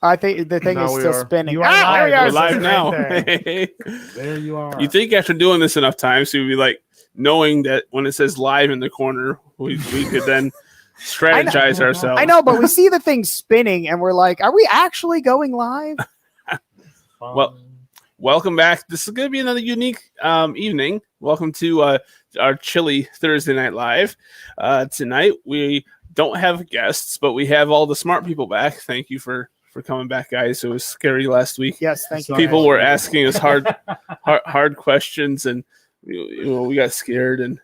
I think the thing is still spinning. You are live. There we are. We're live now. There. There you are. You think after doing this enough times, you'd be like, knowing that when it says live in the corner, we could then strategize ourselves. I know, but we see the thing spinning and we're like, are we actually going live? Well, welcome back. This is going to be another unique evening. Welcome to our chilly Thursday Night Live. Tonight, we don't have guests, but we have all the smart people back. Thank you for coming back, guys. It was scary last week. Yes, thank you. People were asking us hard questions, and we got scared, and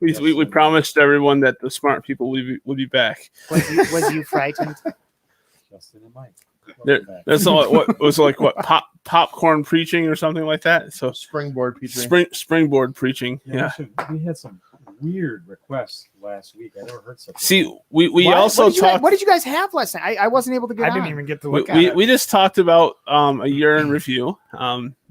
we promised everyone that the smart people would be back. Was you frightened? Justin and Mike. That's all. What was like? What popcorn preaching or something like that? So springboard preaching. Springboard preaching. Yeah. We had some weird requests last week. I never heard such. See, we also talked. What did you guys have last night? I wasn't able to get. I didn't even get to look at it. We just talked about a year in review.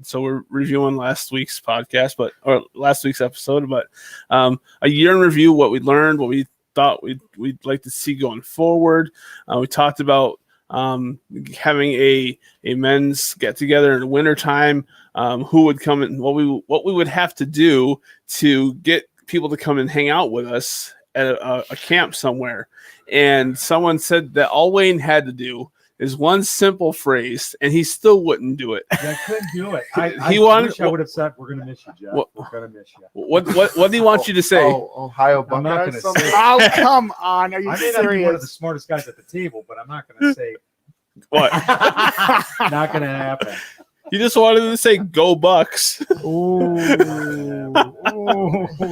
So we're reviewing last week's podcast, or last week's episode. But a year in review, what we learned, what we thought we'd like to see going forward. We talked about having a men's get together in the wintertime. Who would come and what we would have to do to get people to come and hang out with us at a camp somewhere. And someone said that all Wayne had to do is one simple phrase, and he still wouldn't do it. I couldn't do it. I would have said, "We're gonna miss you, Jeff. We're gonna miss you." What do you want you to say? Ohio Buckeyes. I'm not gonna say. Oh, come on! Are you I may serious? not be one of the smartest guys at the table, but I'm not gonna say. What? Not gonna happen. You just wanted to say "Go Bucks." Ooh,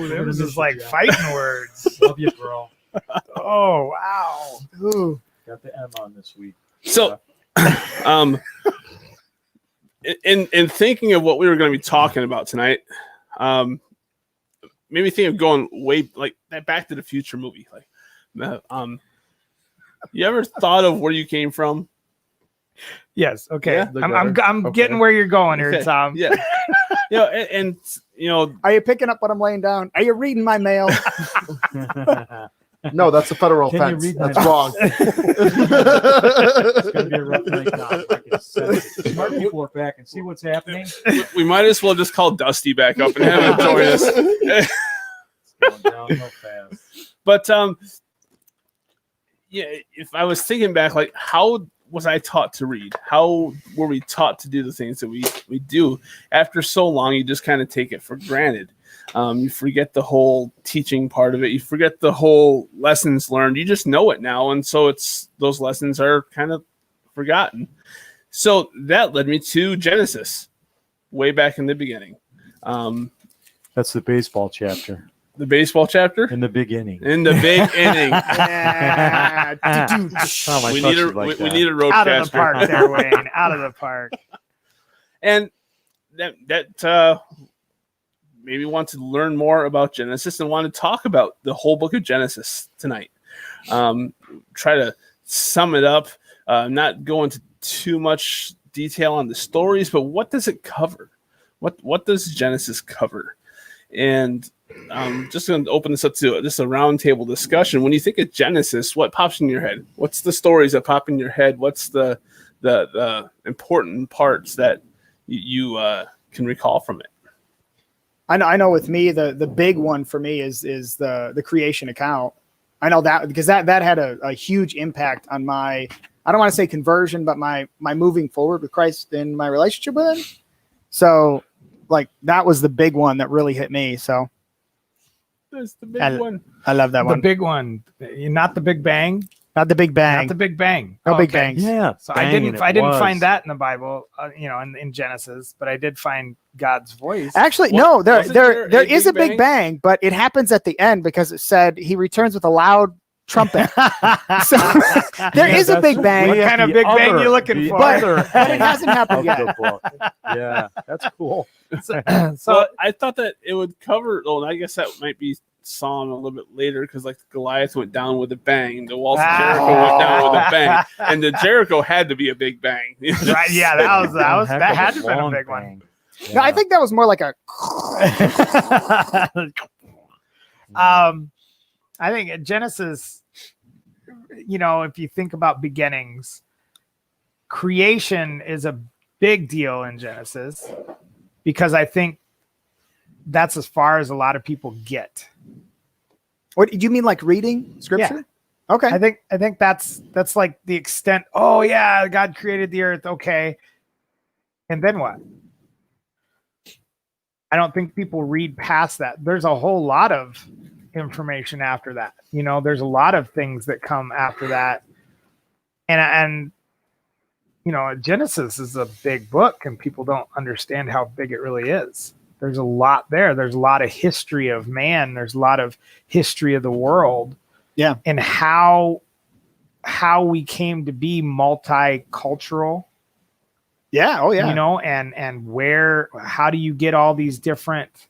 There was just like fighting words. Love you, bro. Oh wow! Ooh. Got the M on this week. So, in thinking of what we were going to be talking about tonight, maybe think of going way like that Back to the Future movie. Like, you ever thought of where you came from? Yes. Okay. Yeah, I'm getting where you're going here, Okay. Tom. Yeah. And Are you picking up what I'm laying down? Are you reading my mail? No, that's a federal Can you offense. read That's that? wrong. It's gonna be a rough night now. I can sense it. Smart people are back and see what's happening. we might as well just call Dusty back up and have him join us. It's going downhill fast. But yeah, if I was thinking back, like how was I taught to read? How were we taught to do the things that we do? After so long, you just kind of take it for granted. You forget the whole teaching part of it. You forget the whole lessons learned. You just know it now, and so those lessons are kind of forgotten. So that led me to Genesis, way back in the beginning. That's the baseball chapter. The baseball chapter In the beginning. in the big inning. Yeah. Tom, I we thought need you'd like we that. need a Out of the roadcaster. park, there, Wayne. Out of the park. And that maybe want to learn more about Genesis and want to talk about the whole book of Genesis tonight. Try to sum it up, not go into too much detail on the stories, but what does it cover? What does Genesis cover? And I'm just going to open this up to just a roundtable discussion. When you think of Genesis, what pops in your head? What's the stories that pop in your head? What's the important parts that you can recall from it? I know. With me, the big one for me is the creation account. I know that because that had a huge impact on my. I don't want to say conversion, but my moving forward with Christ in my relationship with Him. So, like that was the big one that really hit me. So. That's the big one. I love that The one. big one, not the Big Bang. Not the Big Bang. Not the Big Bang. No Big Okay. Bangs. Yeah. So I didn't find that in the Bible, in Genesis, but I did find God's voice. Actually, Well, no. There wasn't there a is a Big Big Bang, but it happens at the end because it said He returns with a loud trumpet. So there is a Big Bang. What kind of Big Bang you looking for? But it hasn't happened yet. The book. Yeah, that's cool. So I thought that it would cover. Oh, I guess that might be Psalm a little bit later because like Goliath went down with a bang, the walls of Jericho went down with a bang, and the Jericho had to be a big bang. Right? Yeah, that had to have been a big one. Yeah. No, I think that was more like a. I think Genesis, if you think about beginnings, creation is a big deal in Genesis because I think that's as far as a lot of people get. What do you mean, like reading scripture? Okay. I think that's like the extent. Oh yeah, God created the earth. Okay. And then what? I don't think people read past that. There's a whole lot of information after that. You know, there's a lot of things that come after that. And you know, Genesis is a big book and people don't understand how big it really is. There's a lot there. There's a lot of history of man. There's a lot of history of the world. Yeah. And how we came to be multicultural. Yeah. Oh yeah. You know, and how do you get all these different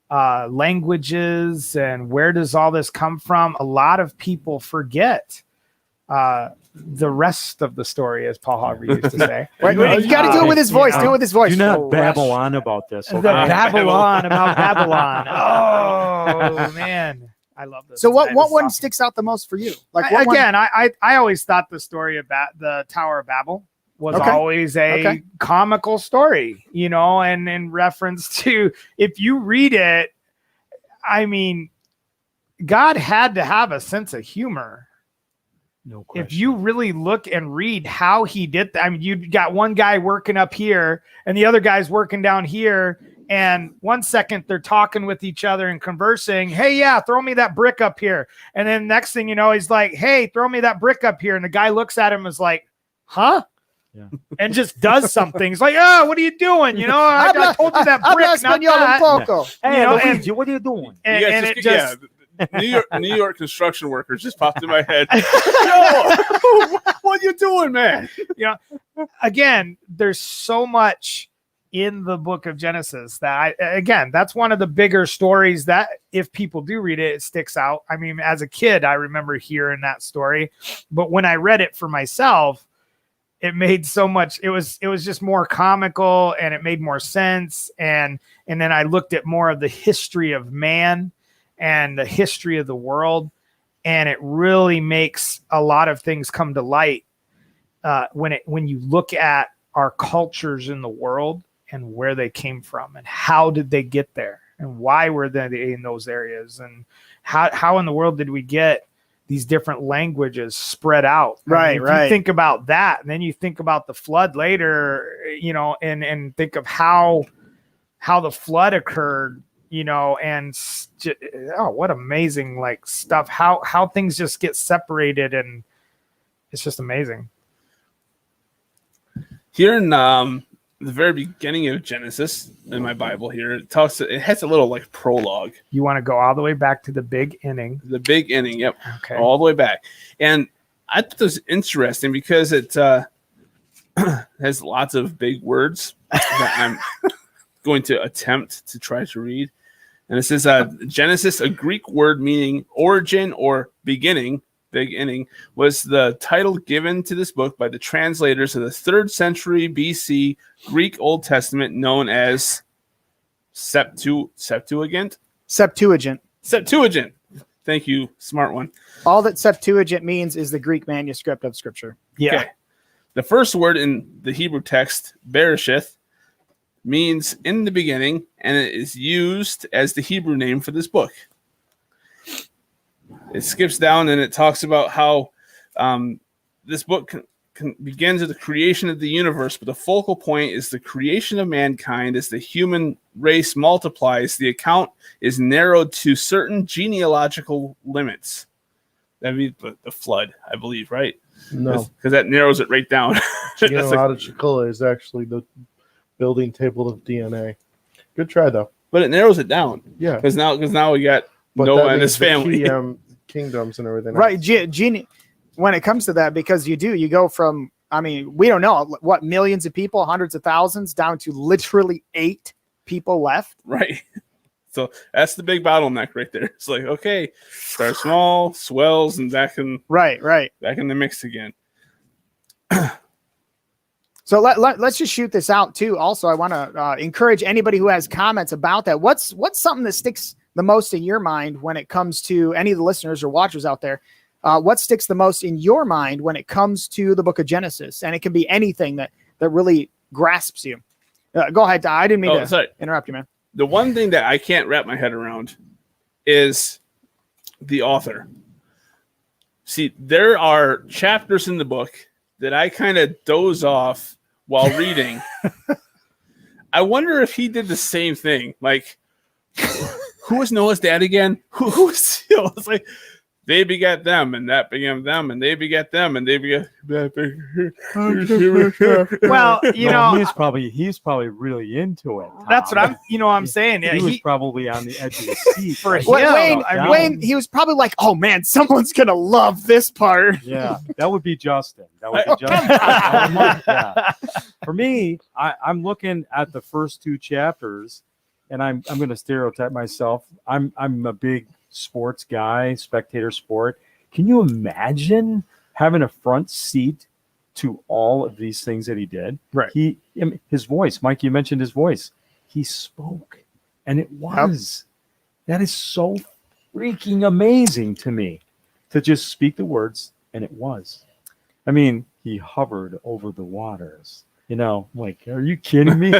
languages and where does all this come from? A lot of people forget the rest of the story, as Paul Harvey used to say. Wait, you got to do it with his voice. Do it with his voice. Do not babble on about this. The Babylon about Babylon. Oh man, I love this. So what one sticks out the most for you? Like what again, I always thought the story about the Tower of Babel was always a comical story, you know, and in reference to, if you read it, I mean, God had to have a sense of humor. No question. If you really look and read how he did that, I mean, you got one guy working up here and the other guy's working down here. And 1 second they're talking with each other and conversing. Hey, yeah, throw me that brick up here. And then next thing you know, he's like, hey, throw me that brick up here. And the guy looks at him and is like, huh? Yeah. And just does something. He's like, oh, what are you doing? You know, I told you that brick, not that. Hey, you know, Luigi, what are you doing? And it just New York construction workers just popped in my head. Yo, what you doing, man? You know, again, there's so much in the book of Genesis that that's one of the bigger stories that if people do read it, it sticks out. I mean, as a kid, I remember hearing that story, but when I read it for myself, it made so much, it was just more comical and it made more sense. And then I looked at more of the history of man and the history of the world. And it really makes a lot of things come to light when you look at our cultures in the world and where they came from and how did they get there and why were they in those areas and how in the world did we get these different languages spread out. Right. You think about that, and then you think about the flood later, you know, and think of how the flood occurred, you know, and what amazing like stuff, how things just get separated, and it's just amazing. Here in the very beginning of Genesis in my Bible here, it has a little like prologue. You want to go all the way back to the big inning. The big inning, yep. Okay. All the way back. And I thought this was interesting because it has lots of big words that I'm going to attempt to try to read. And it says Genesis, a Greek word meaning origin or beginning, big inning, was the title given to this book by the translators of the 3rd century BC Greek Old Testament known as Septuagint. Thank you, smart one. All that Septuagint means is the Greek manuscript of Scripture. Yeah. Okay. The first word in the Hebrew text, Bereshith, means in the beginning, and it is used as the Hebrew name for this book. It skips down and it talks about how this book begins with the creation of the universe, but the focal point is the creation of mankind. As the human race multiplies, the account is narrowed to certain genealogical limits. That'd be the flood, I believe, right? No, because that narrows it right down. genealogical is actually the building table of DNA. Good try though. But it narrows it down. Yeah, because now we got Noah and his family. Kingdoms and everything. Right. When it comes to that, because you go from, I mean, we don't know what millions of people, hundreds of thousands, down to literally 8 people left. Right. So that's the big bottleneck right there. It's like, okay, start small, swells, and back in the mix again. So let's just shoot this out too. Also, I want to encourage anybody who has comments about that. What's something that sticks the most in your mind when it comes to any of the listeners or watchers out there? what sticks the most in your mind when it comes to the book of Genesis? And it can be anything that really grasps you. Go ahead. I didn't mean to interrupt you, man. The one thing that I can't wrap my head around is the author. See, there are chapters in the book that I kind of doze off while reading. I wonder if he did the same thing. Like, who was Noah's dad again? Who was, it's like, they begat them, and that begat them, and they begat them, and they begat. Well, he's probably really into it. Tom. That's what I'm saying. Yeah, he was probably on the edge of the seat. For Wayne, he was probably like, "Oh man, someone's gonna love this part." Yeah, that would be Justin. That would be Justin. Yeah. For me, I'm looking at the first 2 chapters, and I'm going to stereotype myself. I'm a big sports guy, spectator sport. Can you imagine having a front seat to all of these things that he did? Right. His voice, Mike, you mentioned his voice. He spoke, and it was. That is so freaking amazing to me, to just speak the words, and it was. I mean, he hovered over the waters. Like, are you kidding me?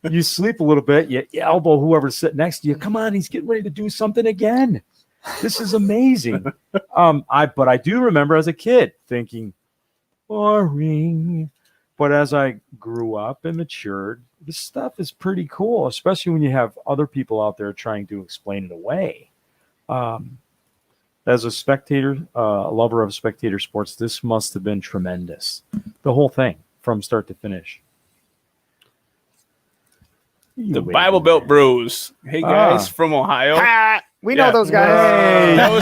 You sleep a little bit, you elbow whoever's sitting next to you. Come on, he's getting ready to do something again. This is amazing. But I do remember as a kid thinking, boring. But as I grew up and matured, this stuff is pretty cool, especially when you have other people out there trying to explain it away. As a spectator, a lover of spectator sports, this must have been tremendous. The whole thing. From start to finish. The Bible Belt Bros. Hey guys from Ohio. We know those guys. That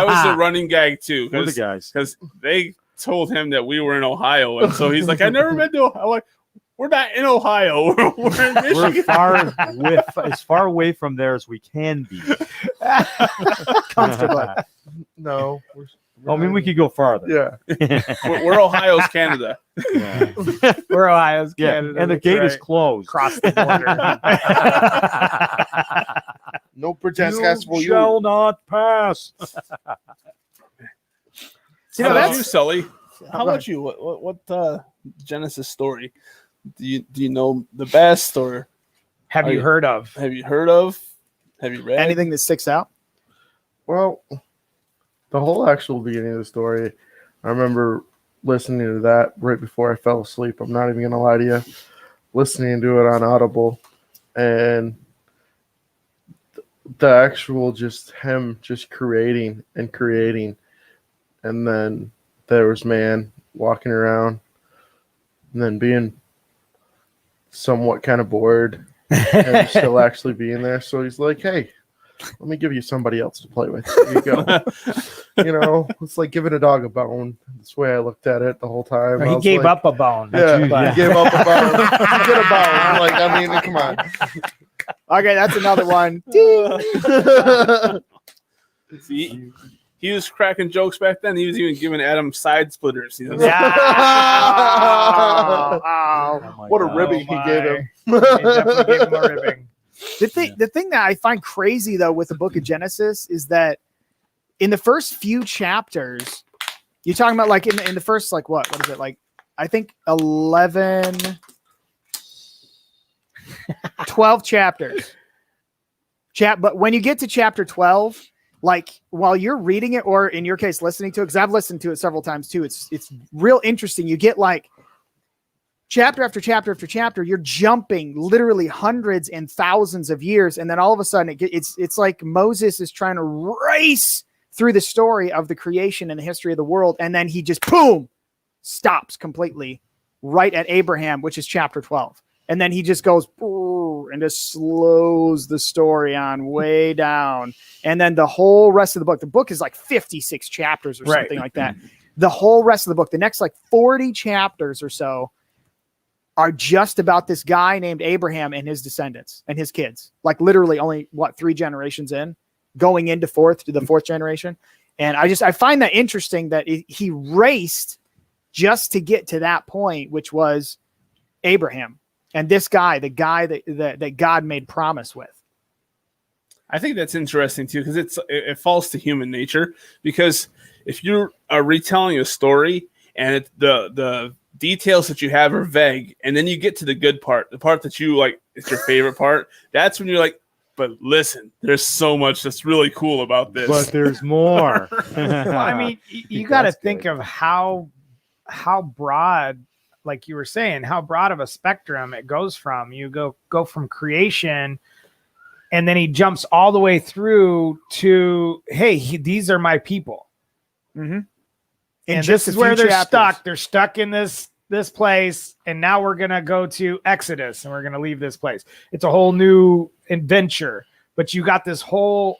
was the running gag too. We're the guys. Because they told him that we were in Ohio, and so he's like, "I never been to Ohio." I'm like, we're not in Ohio. We're in Michigan. We're as far away from there as we can be. Comfortably. No. We could go farther. Yeah. We're Ohio's Canada. Yeah. We're Ohio's Yeah. Canada. And the gate is closed. Cross the border. No protest for you shall not pass. How about you, Sully? How about you? What Genesis story do you know the best, or Have you heard of? Have you heard of? Have you read Anything that sticks out? Well, the whole actual beginning of the story, I remember listening to that right before I fell asleep. I'm not even going to lie to you. Listening to it on Audible, and the actual just him just creating, and then there was man walking around, and then being somewhat kind of bored, and still actually being there. So he's like, "Hey, let me give you somebody else to play with. There you go." It's like giving a dog a bone. That's the way I looked at it the whole time. He gave up a bone. Yeah, he gave up a bone. You get a bone. Like, I mean, come on. Okay, that's another one. See, he was cracking jokes back then. He was even giving Adam side splitters. Yeah. What a ribbing he gave him. He definitely gave him a ribbing. The thing that I find crazy though with the book of Genesis is that in the first few chapters, you're talking about like in the first, like what is it? Like, I think 11, 12 chapters. But when you get to chapter 12, like while you're reading it, or in your case, listening to it, because I've listened to it several times too, it's real interesting. You get like chapter after chapter after chapter, you're jumping literally hundreds and thousands of years, and then all of a sudden it's like Moses is trying to race through the story of the creation and the history of the world, and then he just boom stops completely right at Abraham, which is chapter 12, and then he just goes and just slows the story on way down, and then the whole rest of the book is like 56 chapters or something like that. The whole rest of the book, the next like 40 chapters or so, are just about this guy named Abraham and his descendants and his kids. Like literally only 3 generations in, going into the fourth generation. And I find that interesting that he raced just to get to that point, which was Abraham and this guy, the guy that God made promise with. I think that's interesting too, because it falls to human nature. Because if you are retelling a story and the details that you have are vague, and then you get to the good part, the part that you like, it's your favorite part. That's when you're like, but listen, there's so much that's really cool about this. But there's more. Well, I mean, you got to think of how broad, like you were saying, how broad of a spectrum it goes from. You go from creation, and then he jumps all the way through to, hey, these are my people. Mm-hmm. And this is where they're stuck. They're stuck in this place, and now we're gonna go to Exodus, and we're gonna leave this place. It's a whole new adventure. But you got this whole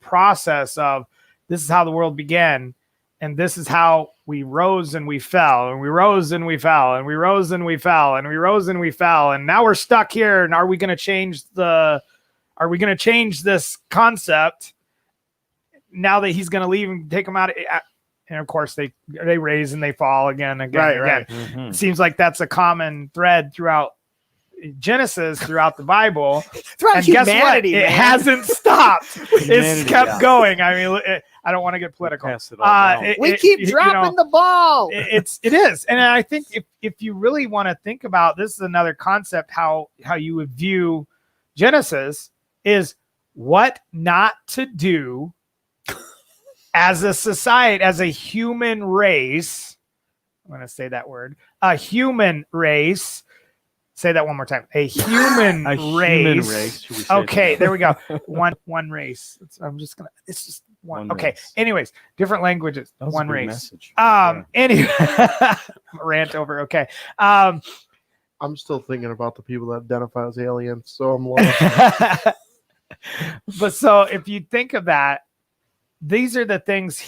process of, this is how the world began, and this is how we rose and we fell, and we rose and we fell, and we rose and we fell, and we rose and we fell, and now we're stuck here. And are we gonna change this concept now that he's gonna leave and take them out? And of course, they raise and they fall again. Right. Mm-hmm. It seems like that's a common thread throughout Genesis, throughout the Bible. Throughout And guess what? humanity, It man. hasn't stopped. It's Humanity, kept yeah. going. I mean, I don't want to get political. Pass it all down. We keep dropping the ball. It is. And I think if you really want to think about, this is another concept, how you would view Genesis, is what not to do as a society, as a human race. I'm going to say that word. A human race. Say that one more time. A human race. Human race. Should we say Okay, that? there we go. One race. It's just one. Okay. race. Anyways, different languages. That was a One big race. message. Anyway, rant over. Okay. I'm still thinking about the people that identify as aliens, so I'm lost. But so if you think of that, these are the things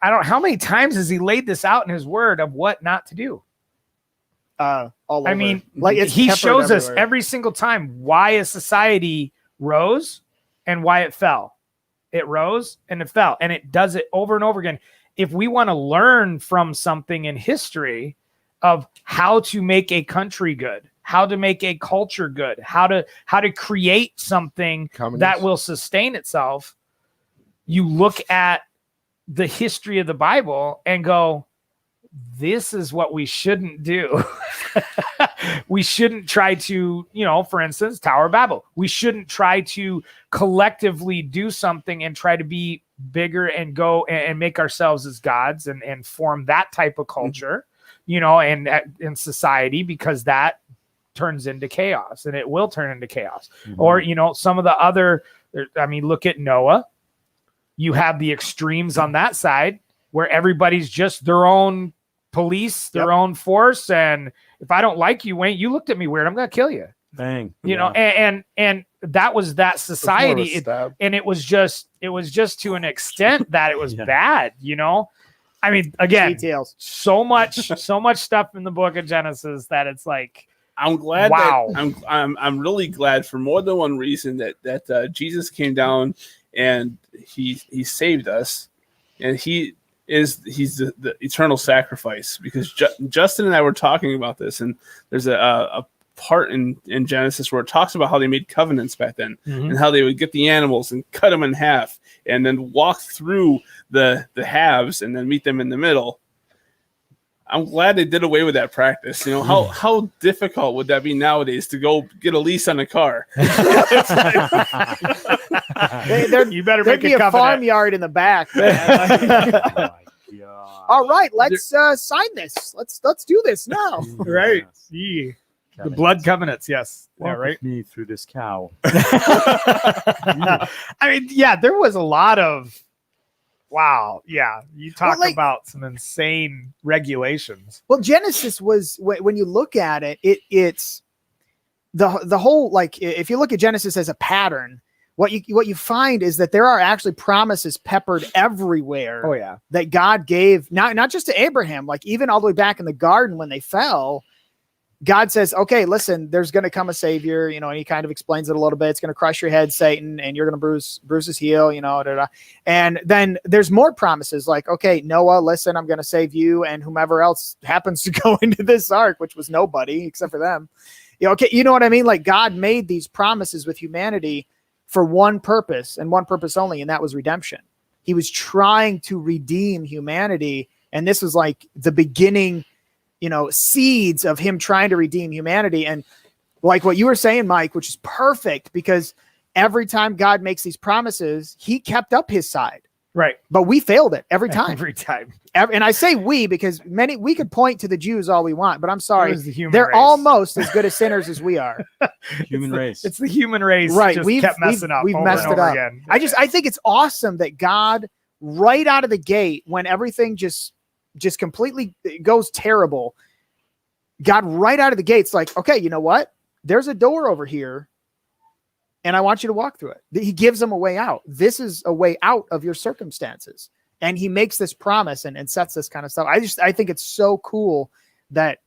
how many times has he laid this out in his word of what not to do? All over. I mean, like it's he peppered shows us everywhere. every single time why a society rose and why it fell. It rose and it fell, and it does it over and over again. If we want to learn from something in history of how to make a country good, how to make a culture good, how to create something that will sustain itself, you look at the history of the Bible and go, this is what we shouldn't do. We shouldn't try to, for instance, Tower of Babel. We shouldn't try to collectively do something and try to be bigger and go and make ourselves as gods and form that type of culture, and in society, because that turns into chaos, and it will turn into chaos. Mm-hmm. Or, some of the other, look at Noah. You have the extremes on that side where everybody's just their own police, their own force. And if I don't like you, Wayne, you looked at me weird, I'm going to kill you. Bang. And that was that society. And it was just to an extent that it was bad, I mean, again, details. so much stuff in the book of Genesis that it's like, I'm glad. Wow. That I'm really glad for more than one reason that Jesus came down and he saved us, and he's the eternal sacrifice. Because Justin and I were talking about this, and there's a part in Genesis where it talks about how they made covenants back then, and how they would get the animals and cut them in half, and then walk through the halves and then meet them in the middle. I'm glad they did away with that practice. How difficult would that be nowadays to go get a lease on a car? you better There'd make be a a covenant. farmyard in the back. God. All right, let's sign this. Let's do this now. Right. Yes. Yeah. The blood covenants. Yes. Walk Yeah, right. with me through this cow. I mean, yeah, there was a lot of, wow. Yeah. You talk about some insane regulations. Well, Genesis was, when you look at it, it's the whole, like, if you look at Genesis as a pattern, what you find is that there are actually promises peppered everywhere. Oh yeah. That God gave, not just to Abraham, like even all the way back in the garden when they fell, God says, okay, listen, there's going to come a savior, and he kind of explains it a little bit. It's going to crush your head, Satan, and you're going to bruise his heel, And then there's more promises like, okay, Noah, listen, I'm going to save you and whomever else happens to go into this ark, which was nobody except for them. Okay. You know what I mean? Like God made these promises with humanity for one purpose and one purpose only, and that was redemption. He was trying to redeem humanity, and this was like the beginning, seeds of him trying to redeem humanity. And like what you were saying, Mike, which is perfect, because every time God makes these promises, he kept up his side. Right. But we failed it every time. Every time. And I say we because we could point to the Jews all we want, but I'm sorry. It was the human They're race. almost as good as sinners as we are. Human race. It's the human race. Right. Just kept messing up. We've over messed and it over up. Again. I think it's awesome that God, right out of the gate, when everything just completely goes terrible, God right out of the gate's like, okay, you know what? There's a door over here, and I want you to walk through it. He gives them a way out. This is a way out of your circumstances. And he makes this promise and sets this kind of stuff. I think it's so cool that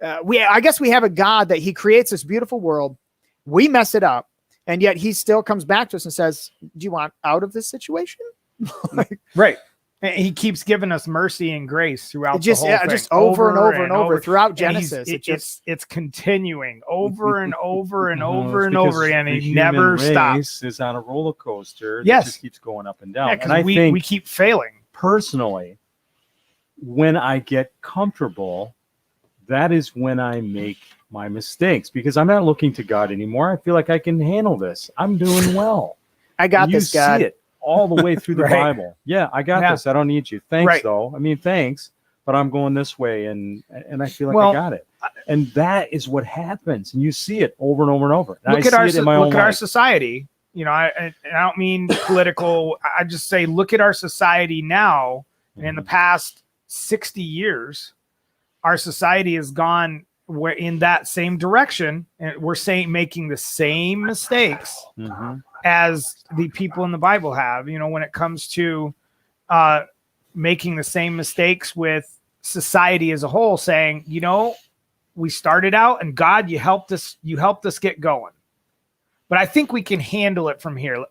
I guess we have a God that he creates this beautiful world. We mess it up, and yet he still comes back to us and says, do you want out of this situation? Right. And he keeps giving us mercy and grace throughout just, the whole thing. just over and over throughout Genesis. It's continuing over and over and No, over it's and over because again. the He never human stops. race is on a roller coaster. Yes. That just keeps going up and down. Yeah, and because I think we keep failing. personally, when I get comfortable, that is when I make my mistakes, because I'm not looking to God anymore. I feel like I can handle this. I'm doing well. I got And this, you God. see it all the way through the Right. Bible. Yeah, I got Yeah. this. I don't need you. Thanks, Right. though. I mean, thanks, but I'm going this way, and I feel like Well, I got it. And that is what happens, and you see it over and over and over. And Look I at our see it in my own look at our life. society. I don't mean political. I just say look at our society now. And in the past 60 years, our society has gone in that same direction, and we're making the same mistakes Mhm. as the people in the Bible have. When it comes to making the same mistakes with society as a whole, saying, we started out, and God, you helped us get going. But I think we can handle it from here.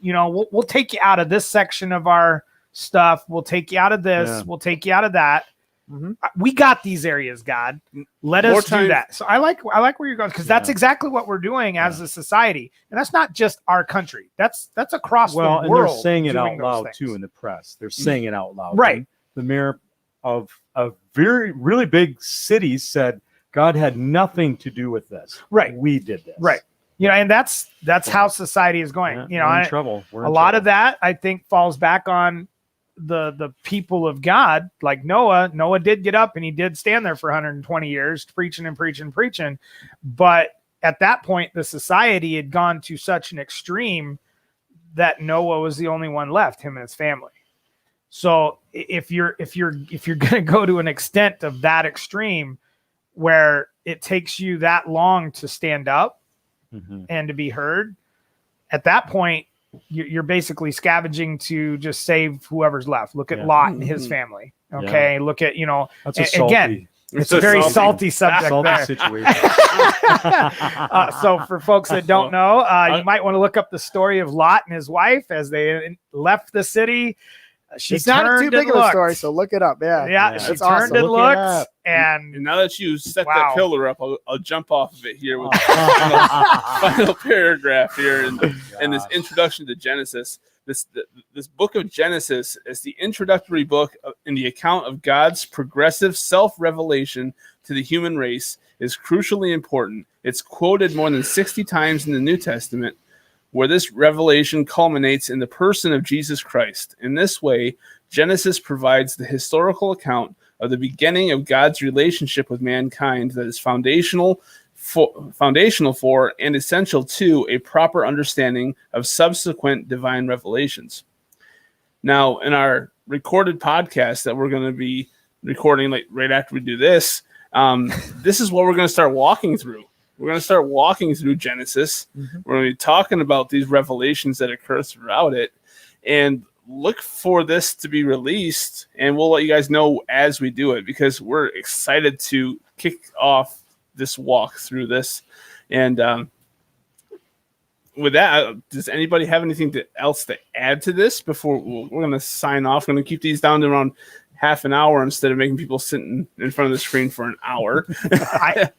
We'll take you out of this section of our stuff. We'll take you out of this. Yeah. We'll take you out of that. Mhm. We got these areas, God. Let More us do time- that. So I like where you're going, because that's Yeah. exactly what we're doing as a society, and that's not just our country. That's across Well, the and world. they're saying it doing out those loud things. too in the press. They're saying it out loud. Right. And the mayor of a really big city said God had nothing to do with this. Right. We did this. Right. And that's how society is going. Yeah, we're in trouble. We're A in lot trouble. of that, I think, falls back on the people of God, like Noah. Noah did get up and he did stand there for 120 years preaching and preaching and preaching. But at that point, the society had gone to such an extreme that Noah was the only one left, him and his family. So if you're going to go to an extent of that extreme where it takes you that long to stand up Mhm. and to be heard, at that point, you're basically scavenging to just save whoever's left. Look at Yeah. Lot and his family. Okay. Look at, That's a a- salty, again, it's a very salty subject salty there. situation. So for folks that don't know, you might want to look up the story of Lot and his wife as they left the city. She It's not too turned big and of a looked. story, so look it up. Yeah. Yeah, Yeah. she That's turned awesome. and Look it looked, up. And and now that you set Wow. that pillar up, I'll jump off of it here with the final paragraph here in this introduction to Genesis. This book of Genesis is the introductory book in the account of God's progressive self-revelation to the human race. Is crucially important. It's quoted more than 60 times in the New Testament, where this revelation culminates in the person of Jesus Christ. In this way, Genesis provides the historical account of the beginning of God's relationship with mankind that is foundational for and essential to a proper understanding of subsequent divine revelations. Now, in our recorded podcast that we're going to be recording right after we do this, this is what we're going to start walking through. We're going to start walking through Genesis. Mm-hmm. We're going to be talking about these revelations that occur throughout it, and look for this to be released, and we'll let you guys know as we do it, because we're excited to kick off this walk through this. And with that, does anybody have anything else to add to this before we're going to sign off? We're going to keep these down to around half an hour instead of making people sitting in front of the screen for an hour.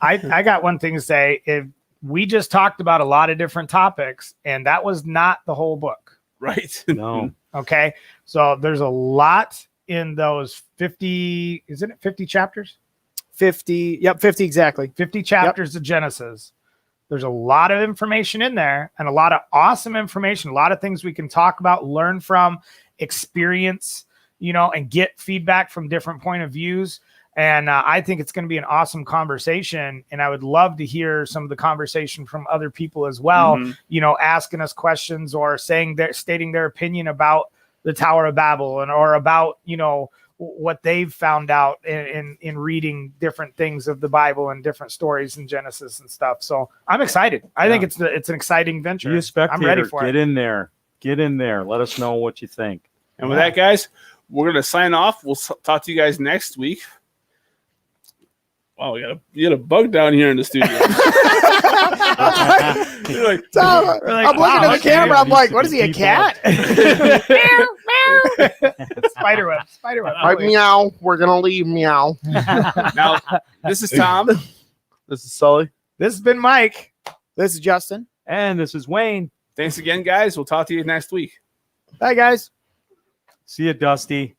I got one thing to say. If we just talked about a lot of different topics, and that was not the whole book. Right. No. Okay. So there's a lot in those 50, isn't it 50 chapters? 50. Yep. 50 exactly. 50 chapters of Genesis. There's a lot of information in there and a lot of awesome information, a lot of things we can talk about, learn from, experience, and get feedback from different point of views. And I think it's going to be an awesome conversation. And I would love to hear some of the conversation from other people as well, asking us questions or stating their opinion about the Tower of Babel or about, what they've found out in reading different things of the Bible and different stories in Genesis and stuff. So I'm excited. I think it's an exciting venture. Be a spectator. I'm ready for Get it. in there. Get in there. Let us know what you think. And with that, guys, we're going to sign off. We'll talk to you guys next week. Wow, you got a bug down here in the studio. You're like, Tom, like, I'm looking at the camera. I'm like, what is he, a Deep cat? Spiderweb. Right, meow. We're gonna leave. Meow. now, this is Tom. This is Sully. This has been Mike. This is Justin. And this is Wayne. Thanks again, guys. We'll talk to you next week. Bye, guys. See you, Dusty.